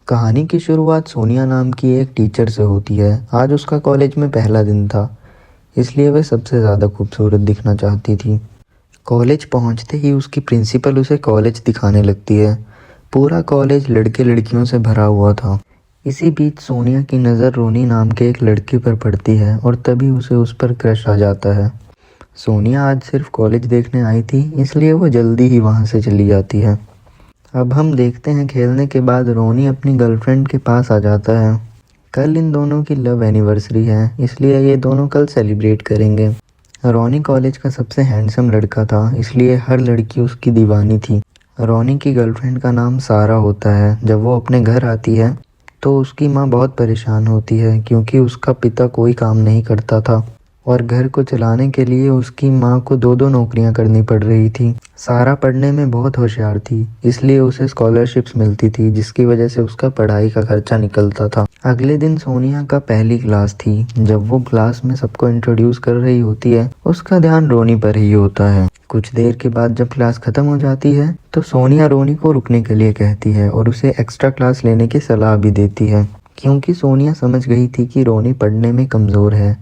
कहानी की शुरुआत सोनिया नाम की एक टीचर से होती है। आज उसका कॉलेज में पहला दिन था, इसलिए वह सबसे ज़्यादा खूबसूरत दिखना चाहती थी। कॉलेज पहुंचते ही उसकी प्रिंसिपल उसे कॉलेज दिखाने लगती है। पूरा कॉलेज लड़के लड़कियों से भरा हुआ था। इसी बीच सोनिया की नज़र रोनी नाम के एक लड़के पर पड़ती है और तभी उसे उस पर क्रश आ जाता है। सोनिया आज सिर्फ कॉलेज देखने आई थी, इसलिए वो जल्दी ही वहाँ से चली जाती है। अब हम देखते हैं खेलने के बाद रोनी अपनी गर्लफ्रेंड के पास आ जाता है। कल इन दोनों की लव एनिवर्सरी है, इसलिए ये दोनों कल सेलिब्रेट करेंगे। रोनी कॉलेज का सबसे हैंडसम लड़का था, इसलिए हर लड़की उसकी दीवानी थी। रोनी की गर्लफ्रेंड का नाम सारा होता है। जब वो अपने घर आती है तो उसकी माँ बहुत परेशान होती है क्योंकि उसका पिता कोई काम नहीं करता था और घर को चलाने के लिए उसकी माँ को दो दो नौकरियां करनी पड़ रही थी। सारा पढ़ने में बहुत होशियार थी, इसलिए उसे स्कॉलरशिप्स मिलती थी, जिसकी वजह से उसका पढ़ाई का खर्चा निकलता था। अगले दिन सोनिया का पहली क्लास थी। जब वो क्लास में सबको इंट्रोड्यूस कर रही होती है, उसका ध्यान रोनी पर ही होता है। कुछ देर के बाद जब क्लास खत्म हो जाती है तो सोनिया रोनी को रुकने के लिए कहती है और उसे एक्स्ट्रा क्लास लेने की सलाह भी देती है, क्योंकि सोनिया समझ गई थी कि रोनी पढ़ने में कमज़ोर है।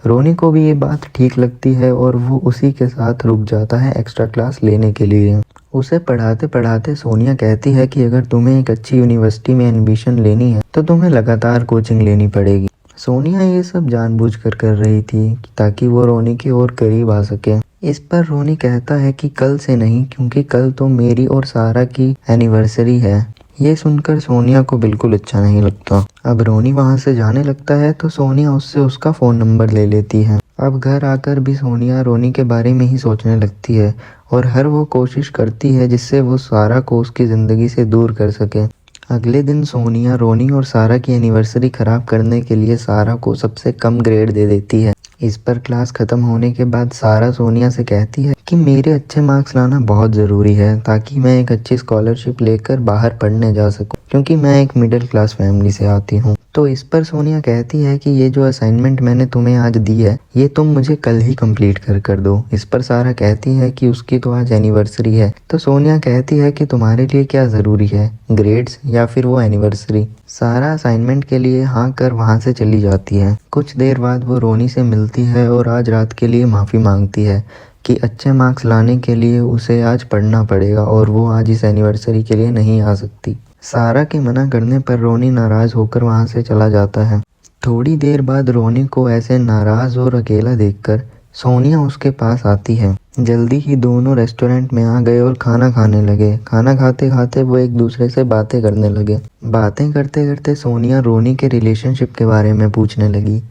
रोनी को भी ये बात ठीक लगती है और वो उसी के साथ रुक जाता है एक्स्ट्रा क्लास लेने के लिए। उसे पढ़ाते पढ़ाते सोनिया कहती है कि अगर तुम्हें एक अच्छी यूनिवर्सिटी में एडमिशन लेनी है तो तुम्हें लगातार कोचिंग लेनी पड़ेगी। सोनिया ये सब जानबूझकर कर रही थी ताकि वो रोनी के और करीब आ सके। इस पर रोनी कहता है कि कल से नहीं, क्योंकि कल तो मेरी और सारा की एनिवर्सरी है। ये सुनकर सोनिया को बिल्कुल अच्छा नहीं लगता। अब रोनी वहाँ से जाने लगता है तो सोनिया उससे उसका फ़ोन नंबर ले लेती है। अब घर आकर भी सोनिया रोनी के बारे में ही सोचने लगती है और हर वो कोशिश करती है जिससे वो सारा को उसकी ज़िंदगी से दूर कर सके। अगले दिन सोनिया रोनी और सारा की एनिवर्सरी ख़राब करने के लिए सारा को सबसे कम ग्रेड दे देती है। इस पर क्लास ख़त्म होने के बाद सारा सोनिया से कहती है कि मेरे अच्छे मार्क्स लाना बहुत ज़रूरी है ताकि मैं एक अच्छी स्कॉलरशिप लेकर बाहर पढ़ने जा सकूं, क्योंकि मैं एक मिडिल क्लास फैमिली से आती हूँ। तो इस पर सोनिया कहती है कि ये जो असाइनमेंट मैंने तुम्हें आज दी है, ये तुम मुझे कल ही कंप्लीट कर दो। इस पर सारा कहती है कि उसकी तो आज एनिवर्सरी है। तो सोनिया कहती है कि तुम्हारे लिए क्या ज़रूरी है, ग्रेड्स या फिर वो एनिवर्सरी। सारा असाइनमेंट के लिए हाँ कर वहाँ से चली जाती है। कुछ देर बाद वो रोनी से मिलती है और आज रात के लिए माफ़ी मांगती है कि अच्छे मार्क्स लाने के लिए उसे आज पढ़ना पड़ेगा और वो आज इस एनिवर्सरी के लिए नहीं आ सकती। सारा के मना करने पर रोनी नाराज़ होकर वहाँ से चला जाता है। थोड़ी देर बाद रोनी को ऐसे नाराज़ और अकेला देखकर सोनिया उसके पास आती है। जल्दी ही दोनों रेस्टोरेंट में आ गए और खाना खाने लगे। खाना खाते खाते वो एक दूसरे से बातें करने लगे। बातें करते करते सोनिया रोनी के रिलेशनशिप के बारे में पूछने लगी।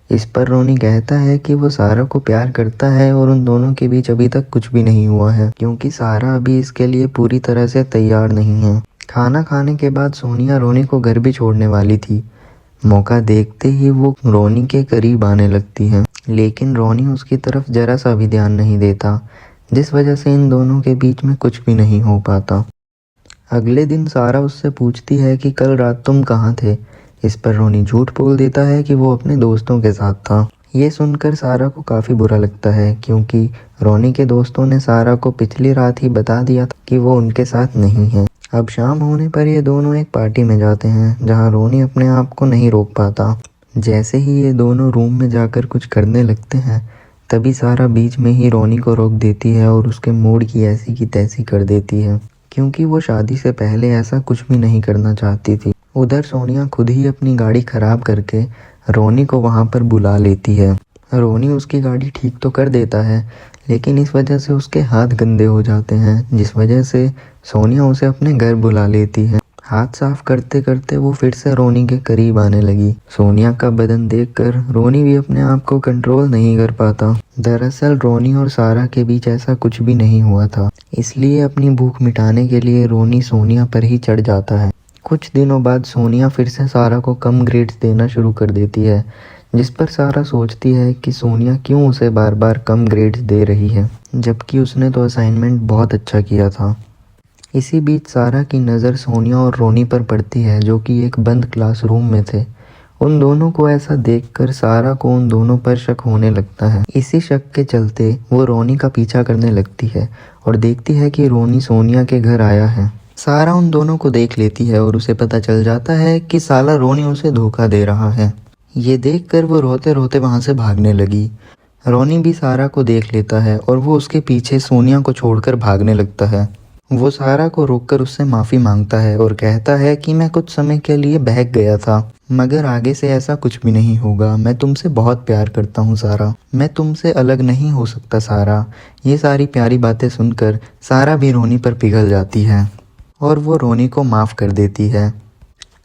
इस पर रोनी कहता है कि वो सारा को प्यार करता है और उन दोनों के बीच अभी तक कुछ भी नहीं हुआ है, क्योंकि सारा अभी इसके लिए पूरी तरह से तैयार नहीं है। खाना खाने के बाद सोनिया रोनी को घर भी छोड़ने वाली थी। मौका देखते ही वो रोनी के करीब आने लगती है, लेकिन रोनी उसकी तरफ जरा सा भी ध्यान नहीं देता, जिस वजह से इन दोनों के बीच में कुछ भी नहीं हो पाता। अगले दिन सारा उससे पूछती है कि कल रात तुम कहाँ थे। इस पर रोनी झूठ बोल देता है कि वो अपने दोस्तों के साथ था। ये सुनकर सारा को काफ़ी बुरा लगता है, क्योंकि रोनी के दोस्तों ने सारा को पिछली रात ही बता दिया था कि वो उनके साथ नहीं है। अब शाम होने पर ये दोनों एक पार्टी में जाते हैं, जहाँ रोनी अपने आप को नहीं रोक पाता। जैसे ही ये दोनों रूम में जाकर कुछ करने लगते हैं, तभी सारा बीच में ही रोनी को रोक देती है और उसके मूड की ऐसी की तैसी कर देती है, क्योंकि वो शादी से पहले ऐसा कुछ भी नहीं करना चाहती थी। उधर सोनिया खुद ही अपनी गाड़ी खराब करके रोनी को वहाँ पर बुला लेती है। रोनी उसकी गाड़ी ठीक तो कर देता है, लेकिन इस वजह से उसके हाथ गंदे हो जाते हैं, जिस वजह से सोनिया उसे अपने घर बुला लेती है। हाथ साफ करते करते वो फिर से रोनी के करीब आने लगी। सोनिया का बदन देखकर रोनी भी अपने आप को कंट्रोल नहीं कर पाता। दरअसल रोनी और सारा के बीच ऐसा कुछ भी नहीं हुआ था, इसलिए अपनी भूख मिटाने के लिए रोनी सोनिया पर ही चढ़ जाता है। कुछ दिनों बाद सोनिया फिर से सारा को कम ग्रेड्स देना शुरू कर देती है, जिस पर सारा सोचती है कि सोनिया क्यों उसे बार बार कम ग्रेड्स दे रही है, जबकि उसने तो असाइनमेंट बहुत अच्छा किया था। इसी बीच सारा की नज़र सोनिया और रोनी पर पड़ती है, जो कि एक बंद क्लासरूम में थे। उन दोनों को ऐसा देखकर सारा को उन दोनों पर शक होने लगता है। इसी शक के चलते वो रोनी का पीछा करने लगती है और देखती है कि रोनी सोनिया के घर आया है। सारा उन दोनों को देख लेती है और उसे पता चल जाता है कि साला रोनी उसे धोखा दे रहा है। ये देखकर वो रोते रोते वहाँ से भागने लगी। रोनी भी सारा को देख लेता है और वो उसके पीछे सोनिया को छोड़कर भागने लगता है। वो सारा को रोककर उससे माफ़ी मांगता है और कहता है कि मैं कुछ समय के लिए बहक गया था, मगर आगे से ऐसा कुछ भी नहीं होगा। मैं तुमसे बहुत प्यार करता हूँ सारा, मैं तुमसे अलग नहीं हो सकता सारा। ये सारी प्यारी बातें सुनकर सारा भी रोनी पर पिघल जाती है और वो रोनी को माफ़ कर देती है।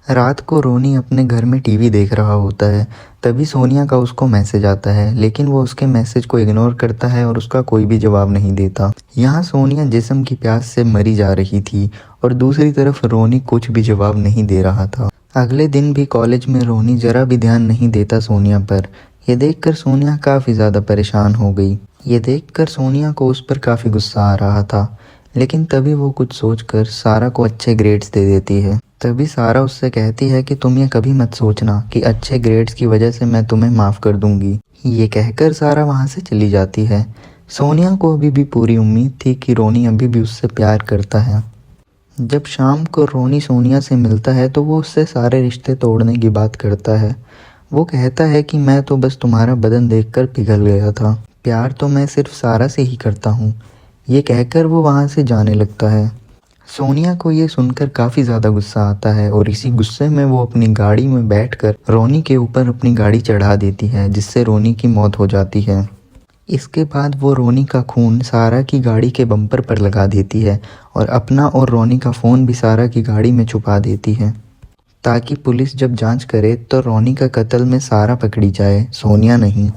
रात को रोनी अपने घर में टीवी देख रहा होता है, तभी सोनिया का उसको मैसेज आता है, लेकिन वो उसके मैसेज को इग्नोर करता है और उसका कोई भी जवाब नहीं देता। यहाँ सोनिया जिस्म की प्यास से मरी जा रही थी और दूसरी तरफ रोनी कुछ भी जवाब नहीं दे रहा था। अगले दिन भी कॉलेज में रोनी जरा भी ध्यान नहीं देता सोनिया पर। यह देखकर सोनिया काफ़ी ज़्यादा परेशान हो गई। ये देखकर सोनिया को उस पर काफ़ी गुस्सा आ रहा था, लेकिन तभी वो कुछ सोचकर सारा को अच्छे ग्रेड्स दे देती है। तभी सारा उससे कहती है कि तुम ये कभी मत सोचना कि अच्छे ग्रेड्स की वजह से मैं तुम्हें माफ़ कर दूंगी। ये कहकर सारा वहाँ से चली जाती है। सोनिया को अभी भी पूरी उम्मीद थी कि रोनी अभी भी उससे प्यार करता है। जब शाम को रोनी सोनिया से मिलता है तो वो उससे सारे रिश्ते तोड़ने की बात करता है। वो कहता है कि मैं तो बस तुम्हारा बदन देखकर पिघल गया था, प्यार तो मैं सिर्फ सारा से ही करता हूँ। ये कहकर वो वहाँ से जाने लगता है। सोनिया को ये सुनकर काफ़ी ज़्यादा गुस्सा आता है और इसी गुस्से में वो अपनी गाड़ी में बैठकर रोनी के ऊपर अपनी गाड़ी चढ़ा देती है, जिससे रोनी की मौत हो जाती है। इसके बाद वो रोनी का खून सारा की गाड़ी के बम्पर पर लगा देती है और अपना और रोनी का फ़ोन भी सारा की गाड़ी में छुपा देती है, ताकि पुलिस जब जांच करे तो रोनी का कत्ल में सारा पकड़ी जाए, सोनिया नहीं।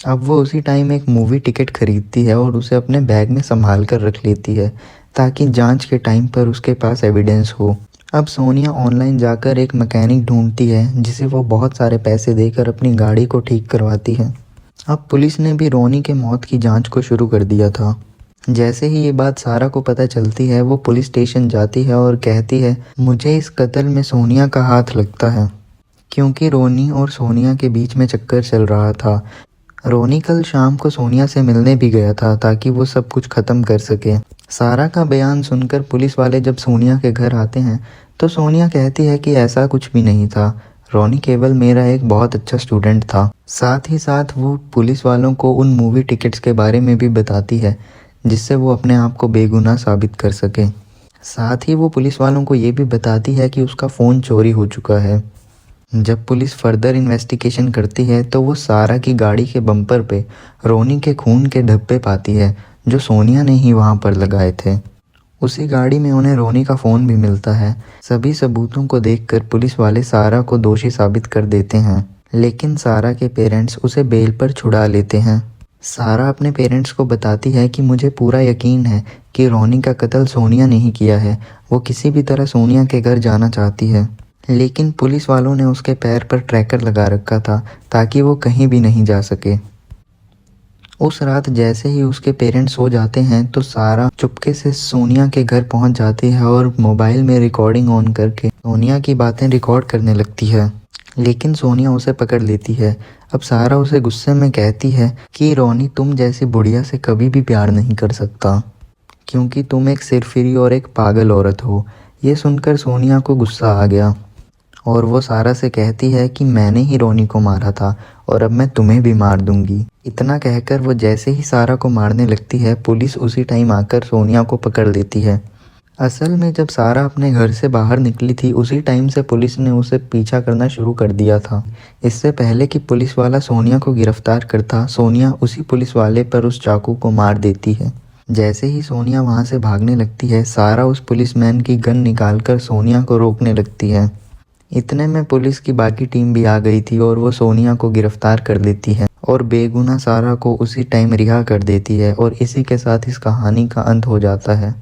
अब वो उसी टाइम एक मूवी टिकट खरीदती है और उसे अपने बैग में संभाल कर रख लेती है, ताकि जांच के टाइम पर उसके पास एविडेंस हो। अब सोनिया ऑनलाइन जाकर एक मैकेनिक ढूंढती है, जिसे वो बहुत सारे पैसे देकर अपनी गाड़ी को ठीक करवाती है। अब पुलिस ने भी रोनी के मौत की जांच को शुरू कर दिया था। जैसे ही ये बात सारा को पता चलती है, वो पुलिस स्टेशन जाती है और कहती है, मुझे इस कत्ल में सोनिया का हाथ लगता है, क्योंकि रोनी और सोनिया के बीच में चक्कर चल रहा था। रोनी कल शाम को सोनिया से मिलने भी गया था, ताकि वो सब कुछ ख़त्म कर सके। सारा का बयान सुनकर पुलिस वाले जब सोनिया के घर आते हैं तो सोनिया कहती है कि ऐसा कुछ भी नहीं था, रोनी केवल मेरा एक बहुत अच्छा स्टूडेंट था। साथ ही साथ वो पुलिस वालों को उन मूवी टिकट्स के बारे में भी बताती है, जिससे वो अपने आप को बेगुनाह साबित कर सके। साथ ही वो पुलिस वालों को ये भी बताती है कि उसका फ़ोन चोरी हो चुका है। जब पुलिस फर्दर इन्वेस्टिगेशन करती है तो वो सारा की गाड़ी के बम्पर पे रोनी के खून के धब्बे पाती है, जो सोनिया ने ही वहाँ पर लगाए थे। उसी गाड़ी में उन्हें रोनी का फ़ोन भी मिलता है। सभी सबूतों को देखकर पुलिस वाले सारा को दोषी साबित कर देते हैं, लेकिन सारा के पेरेंट्स उसे बेल पर छुड़ा लेते हैं। सारा अपने पेरेंट्स को बताती है कि मुझे पूरा यकीन है कि रोनी का कत्ल सोनिया ने ही किया है। वो किसी भी तरह सोनिया के घर जाना चाहती है, लेकिन पुलिस वालों ने उसके पैर पर ट्रैकर लगा रखा था, ताकि वो कहीं भी नहीं जा सके। उस रात जैसे ही उसके पेरेंट्स सो जाते हैं तो सारा चुपके से सोनिया के घर पहुंच जाती है और मोबाइल में रिकॉर्डिंग ऑन करके सोनिया की बातें रिकॉर्ड करने लगती है, लेकिन सोनिया उसे पकड़ लेती है। अब सारा उसे गुस्से में कहती है कि रोनी, तुम जैसी बुढ़िया से कभी भी प्यार नहीं कर सकता, क्योंकि तुम एक सिरफिरी और एक पागल औरत हो। ये सुनकर सोनिया को गुस्सा आ गया और वो सारा से कहती है कि मैंने ही रोनी को मारा था और अब मैं तुम्हें भी मार दूंगी। इतना कहकर वो जैसे ही सारा को मारने लगती है, पुलिस उसी टाइम आकर सोनिया को पकड़ लेती है। असल में जब सारा अपने घर से बाहर निकली थी, उसी टाइम से पुलिस ने उसे पीछा करना शुरू कर दिया था। इससे पहले कि पुलिस वाला सोनिया को गिरफ्तार करता, सोनिया उसी पुलिस वाले पर उस चाकू को मार देती है। जैसे ही सोनिया वहाँ से भागने लगती है, सारा उस पुलिसमैन की गन निकालकर सोनिया को रोकने लगती है। इतने में पुलिस की बाकी टीम भी आ गई थी और वो सोनिया को गिरफ्तार कर लेती है और बेगुनाह सारा को उसी टाइम रिहा कर देती है और इसी के साथ इस कहानी का अंत हो जाता है।